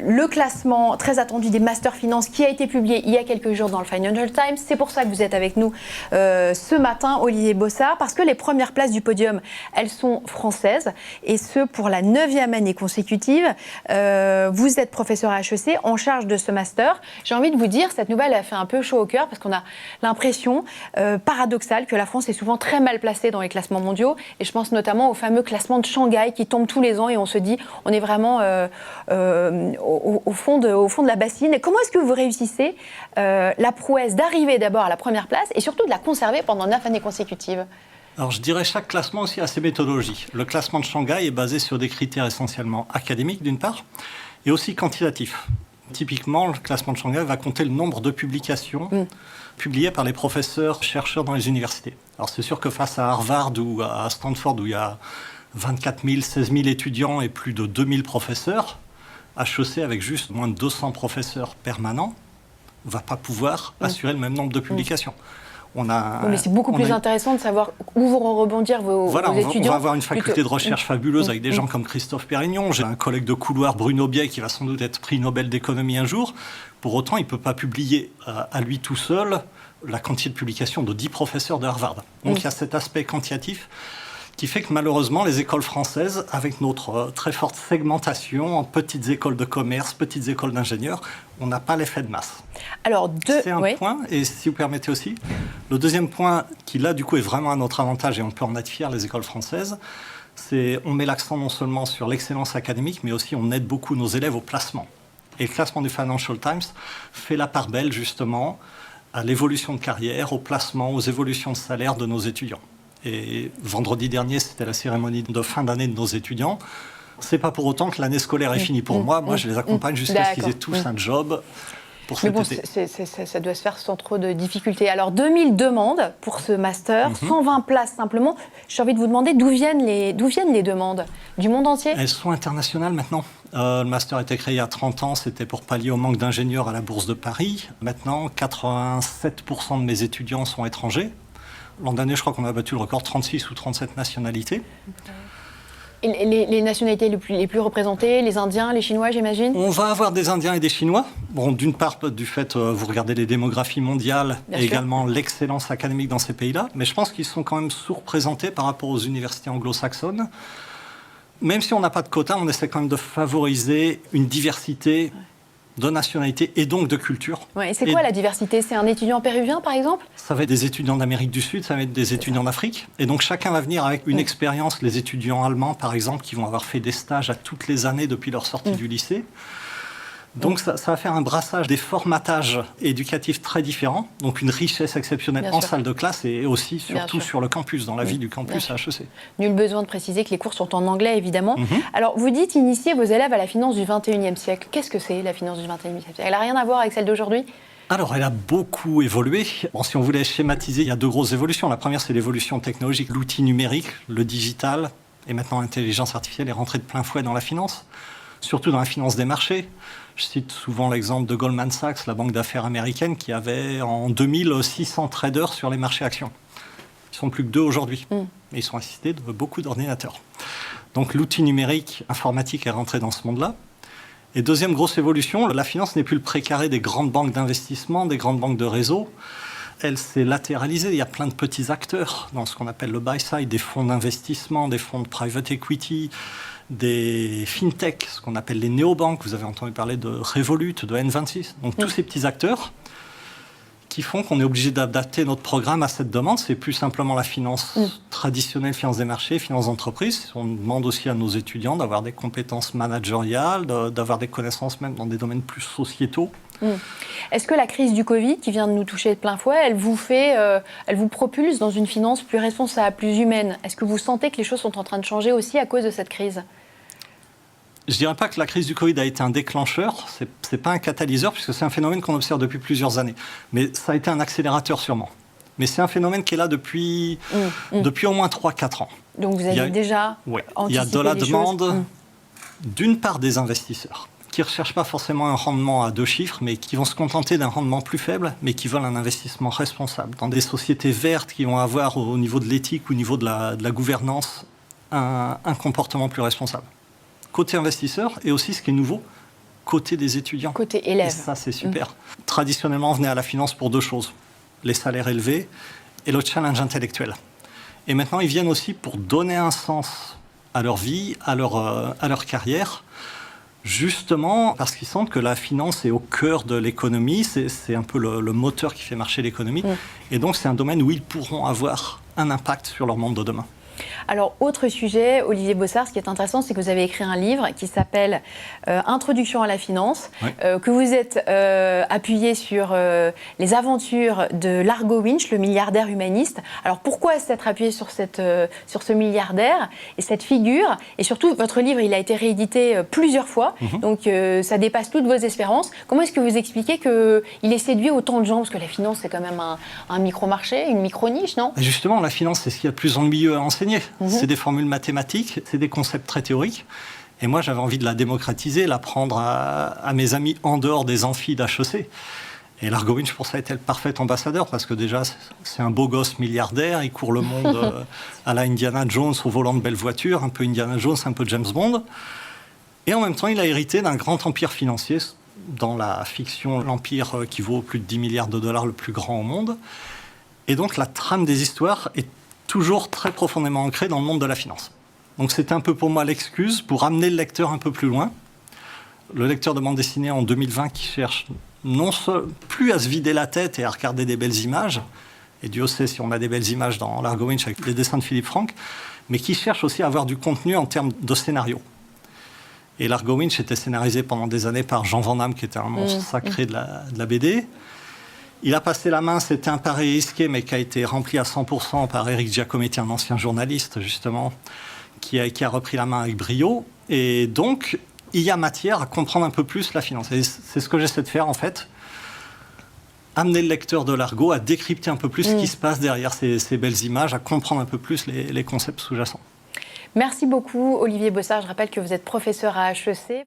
le classement très attendu des Master Finance qui a été publié il y a quelques jours dans le Financial Times. C'est pour ça que vous êtes avec nous ce matin, Olivier Bossard, parce que les premières places du podium, elles sont françaises, et ce pour la 9e année consécutive. Vous êtes professeur à HEC en charge de ce master. J'ai envie de vous dire, cette nouvelle a fait un peu chaud au cœur parce qu'on a l'impression paradoxale que la France est souvent très mal placée dans les classements mondiaux, et je pense notamment au fameux classement de Shanghai qui tombe tous les ans et on se dit on est vraiment au fond de la bassine. Comment est-ce que vous réussissez la prouesse d'arriver d'abord à la première place et surtout de la conserver pendant 9 années consécutives? Alors je dirais chaque classement aussi a ses méthodologies. Le classement de Shanghai est basé sur des critères essentiellement académiques d'une part et aussi quantitatifs. Typiquement, le classement de Shanghai va compter le nombre de publications publiées par les professeurs chercheurs dans les universités. Alors c'est sûr que face à Harvard ou à Stanford où il y a 24 000, 16 000 étudiants et plus de 2 000 professeurs, HEC avec juste moins de 200 professeurs permanents ne va pas pouvoir assurer le même nombre de publications. Mais c'est beaucoup plus intéressant de savoir où vont rebondir vos étudiants. On va avoir une faculté de recherche fabuleuse avec des gens comme Christophe Pérignon. J'ai un collègue de couloir, Bruno Biet, qui va sans doute être prix Nobel d'économie un jour. Pour autant, il ne peut pas publier à lui tout seul la quantité de publications de 10 professeurs de Harvard. Donc il y a cet aspect quantitatif qui fait que malheureusement, les écoles françaises, avec notre très forte segmentation en petites écoles de commerce, petites écoles d'ingénieurs, on n'a pas l'effet de masse. Alors, c'est un point, et si vous permettez aussi, le deuxième point qui là, du coup, est vraiment à notre avantage, et on peut en être fiers, les écoles françaises, c'est on met l'accent non seulement sur l'excellence académique, mais aussi on aide beaucoup nos élèves au placement. Et le classement du Financial Times fait la part belle, justement, à l'évolution de carrière, au placement, aux évolutions de salaire de nos étudiants. Et vendredi dernier, c'était la cérémonie de fin d'année de nos étudiants. C'est pas pour autant que l'année scolaire est finie pour moi. Moi, je les accompagne jusqu'à ce qu'ils aient tous un job pour cet été. Ça doit se faire sans trop de difficultés. Alors, 2000 demandes pour ce master, 120 places simplement. J'ai envie de vous demander d'où viennent les demandes? Du monde entier? Elles sont internationales maintenant. Le master a été créé il y a 30 ans. C'était pour pallier au manque d'ingénieurs à la Bourse de Paris. Maintenant, 87% de mes étudiants sont étrangers. L'an dernier, je crois qu'on a battu le record 36 ou 37 nationalités. Et les nationalités les plus représentées, les Indiens, les Chinois, j'imagine? On va avoir des Indiens et des Chinois. Bon, d'une part, du fait, vous regardez les démographies mondiales et également l'excellence académique dans ces pays-là. Mais je pense qu'ils sont quand même sous-représentés par rapport aux universités anglo-saxonnes. Même si on n'a pas de quota, on essaie quand même de favoriser une diversité de nationalité et donc de culture. Ouais, et c'est quoi la diversité? C'est un étudiant péruvien, par exemple? Ça va être des étudiants d'Amérique du Sud, ça va être des étudiants d'Afrique. Et donc chacun va venir avec une expérience. Les étudiants allemands, par exemple, qui vont avoir fait des stages à toutes les années depuis leur sortie du lycée. Donc ça va faire un brassage des formatages éducatifs très différents, donc une richesse exceptionnelle en salle de classe et aussi surtout sur le campus, dans la vie du campus à HEC. Nul besoin de préciser que les cours sont en anglais, évidemment. Alors vous dites initier vos élèves à la finance du 21e siècle. Qu'est-ce que c'est la finance du 21e siècle? Elle n'a rien à voir avec celle d'aujourd'hui? Alors, elle a beaucoup évolué. Bon, si on voulait schématiser, il y a deux grosses évolutions. La première, c'est l'évolution technologique, l'outil numérique, le digital, et maintenant l'intelligence artificielle est rentrée de plein fouet dans la finance, surtout dans la finance des marchés. Je cite souvent l'exemple de Goldman Sachs, la banque d'affaires américaine, qui avait en 2000 600 traders sur les marchés actions. Ils ne sont plus que 2 aujourd'hui, mais ils sont assistés de beaucoup d'ordinateurs. Donc l'outil numérique informatique est rentré dans ce monde-là. Et deuxième grosse évolution, la finance n'est plus le précaré des grandes banques d'investissement, des grandes banques de réseau. Elle s'est latéralisée. Il y a plein de petits acteurs dans ce qu'on appelle le buy-side, des fonds d'investissement, des fonds de private equity, des fintech, ce qu'on appelle les néobanques. Vous avez entendu parler de Revolut, de N26. Donc tous ces petits acteurs qui font qu'on est obligé d'adapter notre programme à cette demande. C'est plus simplement la finance traditionnelle, finance des marchés, finance d'entreprise. On demande aussi à nos étudiants d'avoir des compétences managériales, d'avoir des connaissances même dans des domaines plus sociétaux. Est-ce que la crise du Covid, qui vient de nous toucher de plein fouet, elle vous propulse dans une finance plus responsable, plus humaine? Est-ce que vous sentez que les choses sont en train de changer aussi à cause de cette crise? Je ne dirais pas que la crise du Covid a été un déclencheur, ce n'est pas un catalyseur, puisque c'est un phénomène qu'on observe depuis plusieurs années. Mais ça a été un accélérateur sûrement. Mais c'est un phénomène qui est là depuis au moins 3-4 ans. Donc vous avez déjà anticipé il y a de la demande, choses. d'une part des investisseurs, qui ne recherchent pas forcément un rendement à 2 chiffres, mais qui vont se contenter d'un rendement plus faible, mais qui veulent un investissement responsable. Dans des sociétés vertes qui vont avoir au niveau de l'éthique, au niveau de la gouvernance, un comportement plus responsable. Côté investisseur, et aussi ce qui est nouveau, côté des étudiants. Côté élève. Et ça, c'est super. Traditionnellement, on venait à la finance pour deux choses. Les salaires élevés et le challenge intellectuel. Et maintenant, ils viennent aussi pour donner un sens à leur vie, à leur carrière, justement parce qu'ils sentent que la finance est au cœur de l'économie, c'est un peu le moteur qui fait marcher l'économie. Et donc, c'est un domaine où ils pourront avoir un impact sur leur monde de demain. Alors, autre sujet, Olivier Bossard, ce qui est intéressant, c'est que vous avez écrit un livre qui s'appelle Introduction à la finance, que vous êtes appuyé sur les aventures de Largo Winch, le milliardaire humaniste. Alors, pourquoi s'être appuyé sur ce milliardaire et cette figure? Et surtout, votre livre, il a été réédité plusieurs fois, donc ça dépasse toutes vos espérances. Comment est-ce que vous expliquez qu'il ait séduit autant de gens? Parce que la finance, c'est quand même un micro-marché, une micro-niche, non? Justement, la finance, c'est ce qu'il y a de plus ennuyeux à enseigner. C'est des formules mathématiques, c'est des concepts très théoriques. Et moi, j'avais envie de la démocratiser, l'apprendre à mes amis en dehors des amphis d'HEC. Et Largo Winch, pour ça, était le parfait ambassadeur, parce que déjà, c'est un beau gosse milliardaire, il court le monde à la Indiana Jones au volant de belles voitures, un peu Indiana Jones, un peu James Bond. Et en même temps, il a hérité d'un grand empire financier. Dans la fiction, l'empire qui vaut plus de 10 milliards de dollars, le plus grand au monde. Et donc, la trame des histoires est toujours très profondément ancré dans le monde de la finance. Donc c'était un peu pour moi l'excuse pour amener le lecteur un peu plus loin. Le lecteur de bande dessinée en 2020 qui cherche plus à se vider la tête et à regarder des belles images, et Dieu sait si on a des belles images dans Largo Winch avec les dessins de Philippe Franck, mais qui cherche aussi à avoir du contenu en termes de scénario. Et Largo Winch était scénarisé pendant des années par Jean Van Damme, qui était un monstre sacré de la BD. Il a passé la main, c'était un pari risqué, mais qui a été rempli à 100% par Éric Giacometti, un ancien journaliste, justement, qui a repris la main avec brio. Et donc, il y a matière à comprendre un peu plus la finance. Et c'est ce que j'essaie de faire, en fait. Amener le lecteur de Largo à décrypter un peu plus ce qui se passe derrière ces belles images, à comprendre un peu plus les concepts sous-jacents. Merci beaucoup, Olivier Bossard. Je rappelle que vous êtes professeur à HEC.